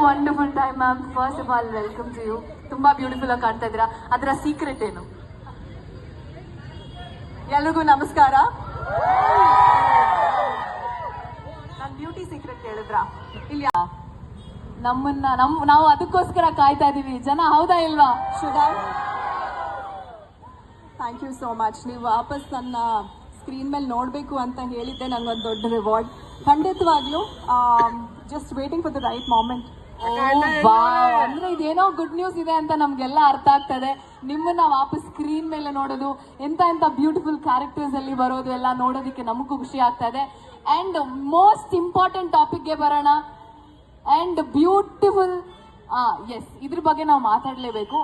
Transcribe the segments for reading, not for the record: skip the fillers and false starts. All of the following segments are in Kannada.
Wonderful time ma'am. First of all welcome to you. ತುಂಬಾ ಬ್ಯೂಟಿಫುಲ್ ಆಗಿ ಕಾಣ್ತಾ ಇದ್ದೀರಾ. ಅದರ ಸೀಕ್ರೆಟ್ ಏನು? ಎಲ್ರಿಗೂ ನಮಸ್ಕಾರ. ನನ್ನ ಬ್ಯೂಟಿ ಸೀಕ್ರೆಟ್ ಕೇಳಿದ್ರಾ? ಇಲ್ಲ, ನಾವು ಅದಕ್ಕೋಸ್ಕರ ಕಾಯ್ತಾ ಇದೀವಿ ಜನ, ಹೌದಾ ಇಲ್ವಾ? Thank you so much. ನೀವು ವಾಪಸ್ ನನ್ನ ಸ್ಕ್ರೀನ್ ಮೇಲೆ ನೋಡಬೇಕು ಅಂತ ಹೇಳಿದ್ದೆ ನನಗೊಂದು ದೊಡ್ಡ ರಿವಾರ್ಡ್. ಖಂಡಿತವಾಗ್ಲೂ just waiting for the right moment. ಅಂದ್ರೆ ಇದೇನೋ ಗುಡ್ ನ್ಯೂಸ್ ಇದೆ ಅಂತ ನಮ್ಗೆಲ್ಲ ಅರ್ಥ ಆಗ್ತದೆ. ನಿಮ್ಮನ್ನ ವಾಪಸ್ ಸ್ಕ್ರೀನ್ ಮೇಲೆ ನೋಡೋದು, ಎಂತ ಬ್ಯೂಟಿಫುಲ್ ಕ್ಯಾರೆಕ್ಟರ್ಸ್ ಅಲ್ಲಿ ಬರೋದು ಎಲ್ಲ ನೋಡೋದಕ್ಕೆ ನಮಗೂ ಖುಷಿ ಆಗ್ತಾ ಇದೆ. ಅಂಡ್ ಮೋಸ್ಟ್ ಇಂಪಾರ್ಟೆಂಟ್ ಟಾಪಿಕ್ಗೆ ಬರೋಣ. ಅಂಡ್ ಬ್ಯೂಟಿಫುಲ್ ಎಸ್, ಇದ್ರ ಬಗ್ಗೆ ನಾವು ಮಾತಾಡ್ಲೇಬೇಕು.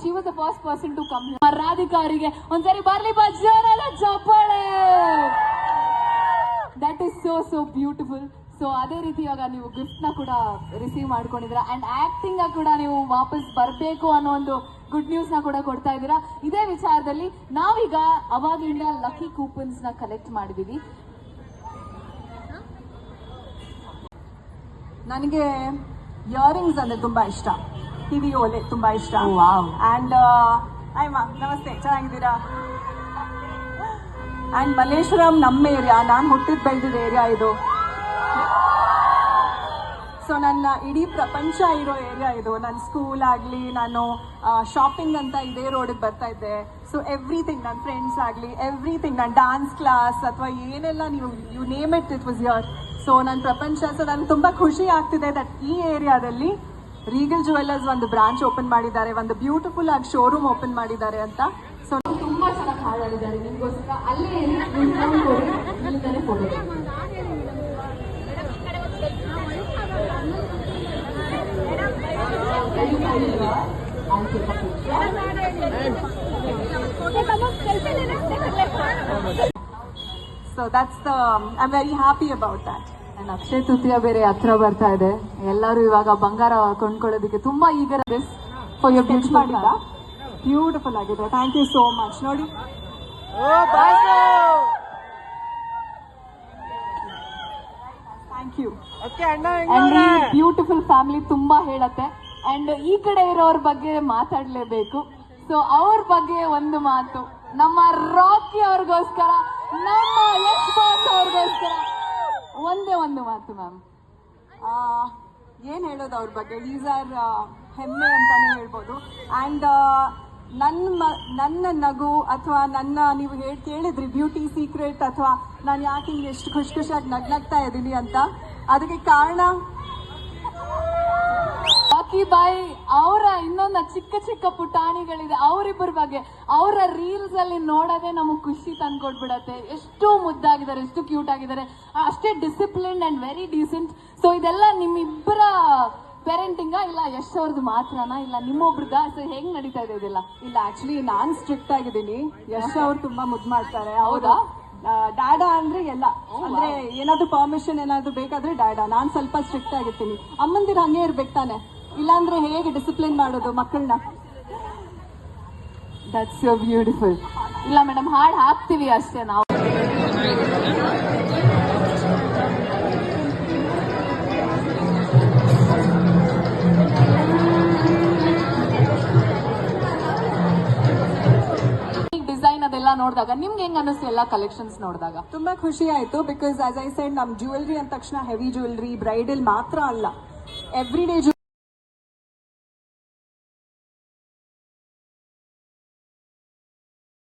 She was the first person to come. Radhika ಅವರಿಗೆ ಒಂದ್ಸರಿ ಬರ್ಲಿ ಜೋರಾದ ಚಪ್ಪಾಳೆ. That is so beautiful. So ಅದೇ ರೀತಿ ಇವಾಗ ನೀವು ಗಿಫ್ಟ್ ನ ಕೂಡ ರಿಸೀವ್ ಮಾಡ್ಕೊಂಡಿದ್ದೀರ. ಅಂಡ್ ಆಕ್ಟಿಂಗ್ ಕೂಡ ನೀವು ವಾಪಸ್ ಬರಬೇಕು ಅನ್ನೋ ಒಂದು ಗುಡ್ ನ್ಯೂಸ್ ನ ಕೂಡ ಕೊಡ್ತಾ ಇದ್ದೀರಾ. ಇದೇ ವಿಚಾರದಲ್ಲಿ ನಾವೀಗ ಅವಾಗ್ಲಿಂದ ಲಕ್ಕಿ ಕೂಪನ್ಸ್ ನ ಕಲೆಕ್ಟ್ ಮಾಡಿದೀವಿ. ನನಗೆ ಇಯರಿಂಗ್ಸ್ ಅಂದ್ರೆ ತುಂಬಾ ಇಷ್ಟ, ಕಿವಿ ಓಲೆ ತುಂಬಾ ಇಷ್ಟ. ಅಂಡ್ ಅಯ್ಯಮ್ಮ ನಮಸ್ತೆ, ಚೆನ್ನಾಗಿದ್ದೀರಾ? ಅಂಡ್ ಮಲ್ಲೇಶ್ವರಂ ನಮ್ಮ ಏರಿಯಾ, ನಾನು ಹುಟ್ಟಿದ್ ಬೆಳೆದಿದ್ದ ಏರಿಯಾ ಇದು. ಸೊ ನನ್ನ ಇಡೀ ಪ್ರಪಂಚ ಇರೋ ಏರಿಯಾ ಇದು. ನನ್ನ ಸ್ಕೂಲ್ ಆಗಲಿ, ನಾನು ಶಾಪಿಂಗ್ ಅಂತ ಇದೇ ರೋಡಿಗೆ ಬರ್ತಾ ಇದ್ದೆ. ಸೊ ಎವ್ರಿಥಿಂಗ್, ನನ್ನ ಫ್ರೆಂಡ್ಸ್ ಆಗಲಿ, ಎವ್ರಿಥಿಂಗ್, ನನ್ನ ಡ್ಯಾನ್ಸ್ ಕ್ಲಾಸ್ ಅಥವಾ ಏನೆಲ್ಲ ನೀವು you name it was here. So ನನ್ನ ಪ್ರಪಂಚ. ಸೊ ನನಗೆ ತುಂಬ ಖುಷಿ ಆಗ್ತಿದೆ ದಟ್ ಈ ಏರಿಯಾದಲ್ಲಿ ರೀಗಲ್ ಜುವೆಲ್ಲರ್ಸ್ ಒಂದು ಬ್ರಾಂಚ್ ಓಪನ್ ಮಾಡಿದ್ದಾರೆ, ಒಂದು ಬ್ಯೂಟಿಫುಲ್ ಆಗಿ ಶೋರೂಮ್ ಓಪನ್ ಮಾಡಿದ್ದಾರೆ ಅಂತ. ಸೊ ತುಂಬಾ ಚೆನ್ನಾಗಿ ಹಾಡಾಡಿದ್ದಾರೆ. ನಿಮಗೋಸ್ಕರ ಅಲ್ಲೇ photo. So that's I'm very happy about that. And Akshaya Tritiya ಬೇರೆ ಹತ್ರ ಬರ್ತಾ ಇದೆ. ಎಲ್ಲರೂ ಇವಾಗ ಬಂಗಾರ ಕೊಂಡ್ಕೊಳ್ಳೋದಕ್ಕೆ ತುಂಬಾ ಈಗರ್. ಫಾರ್ ಯೋರ್ ಬ್ಯೂಟಿಫುಲ್ ಆಗಿದೆ. Thank you so much. ನೋಡಿ, ಥ್ಯಾಂಕ್ ಯು. ಅಂಡ್ ಈ ಬ್ಯೂಟಿಫುಲ್ ಫ್ಯಾಮಿಲಿ ತುಂಬಾ ಹೇಳತ್ತೆ. ಅಂಡ್ ಈ ಕಡೆ ಇರೋರ ಬಗ್ಗೆ ಮಾತಾಡ್ಲೇಬೇಕು. ಸೊ ಅವ್ರ ಬಗ್ಗೆ ಒಂದು ಮಾತು, ನಮ್ಮ ರಾಕಿ ಅವ್ರಿಗೋಸ್ಕರ, ನಮ್ಮ ಯಶ್ ಬಾಸ್ ಅವ್ರಿಗೋಸ್ಕರ ಒಂದೇ ಒಂದು ಮಾತು ಮ್ಯಾಮ್. ಏನು ಹೇಳೋದು ಅವ್ರ ಬಗ್ಗೆ? ಈಸ್ ಆರ್ ಹೆಮ್ಮೆ ಅಂತಾನೆ ಹೇಳ್ಬೋದು. ಆ್ಯಂಡ್ ನನ್ನ ನಗು ಅಥವಾ ನೀವು ಕೇಳಿದ್ರಿ ಬ್ಯೂಟಿ ಸೀಕ್ರೆಟ್ ಅಥವಾ ನಾನು ಯಾಕೆ ಹಿಂಗೆ ಎಷ್ಟು ಖುಷಿಯಾಗಿ ನಗ್ನಗ್ತಾ ಇದ್ದೀನಿ ಅಂತ, ಅದಕ್ಕೆ ಕಾರಣ ರಾಕಿ ಬಾಯಿ ಅವರ ಇನ್ನೊಂದು ಚಿಕ್ಕ ಪುಟಾಣಿಗಳಿದೆ. ಅವರಿಬ್ಬರ ಬಗ್ಗೆ ಅವರ ರೀಲ್ಸ್ ಅಲ್ಲಿ ನೋಡೋದೇ ನಮಗೆ ಖುಷಿ ತಂದ್ಕೊಟ್ಬಿಡತ್ತೆ. ಎಷ್ಟು ಮುದ್ದಾಗಿದ್ದಾರೆ, ಎಷ್ಟು ಕ್ಯೂಟ್ ಆಗಿದ್ದಾರೆ, ಅಷ್ಟೇ disciplined and very decent. So ಇದೆಲ್ಲ ನಿಮ್ಮಿಬ್ಬರ ಪೇರೆಂಟಿಂಗ, ಇಲ್ಲ ಯಶ್ ಅವ್ರದ್ದು ಮಾತ್ರನಾ, ಇಲ್ಲ ನಿಮ್ಮೊಬ್ರದ? ಸೊ ಹೆಂಗ್ ನಡೀತಾ ಇದೆ ಇದೆಲ್ಲ? ಇಲ್ಲ, ಆಕ್ಚುಲಿ ನಾನು ಸ್ಟ್ರಿಕ್ಟ್ ಆಗಿದ್ದೀನಿ. ಯಶ್ ಅವ್ರು ತುಂಬಾ ಮುದ್ದು ಮಾಡ್ತಾರೆ. ಹೌದಾ? ಡ್ಯಾಡಾ ಅಂದ್ರೆ ಎಲ್ಲ, ಅಂದ್ರೆ ಏನಾದ್ರು ಪರ್ಮಿಷನ್ ಏನಾದ್ರು ಬೇಕಾದ್ರೆ ಡ್ಯಾಡಾ. ನಾನು ಸ್ವಲ್ಪ ಸ್ಟ್ರಿಕ್ಟ್ ಆಗಿರ್ತೀನಿ. ಅಮ್ಮಂದಿರ ಹಂಗೆ ಇರ್ಬೇಕು ತಾನೆ, ಇಲ್ಲಾಂದ್ರೆ ಹೇಗೆ ಡಿಸಿಪ್ಲಿನ್ ಮಾಡೋದು ಮಕ್ಕಳನ್ನ? That's so beautiful. ಇಲ್ಲ ಮೇಡಮ್, ಹಾಡು ಹಾಕ್ತೀವಿ ಅಷ್ಟೇ ನಾವು. ಡಿಸೈನ್ ಅದೆಲ್ಲ ನೋಡಿದಾಗ ನಿಮ್ಗೆ ಹೆಂಗ್ ಅನಿಸ್ತು? ಎಲ್ಲ ಕಲೆಕ್ಷನ್ಸ್ ನೋಡಿದಾಗ ತುಂಬಾ ಖುಷಿ ಆಯ್ತು. ಬಿಕಾಸ್ ಆಸ್ ಐ ಸೆಡ್, ನಮ್ ಜ್ಯುವೆಲ್ರಿ ಅಂದ ತಕ್ಷಣ ಹೆವಿ ಜ್ಯುವೆಲ್ರಿ, ಬ್ರೈಡಲ್ ಮಾತ್ರ ಅಲ್ಲ, ಎವ್ರಿ ಡೇ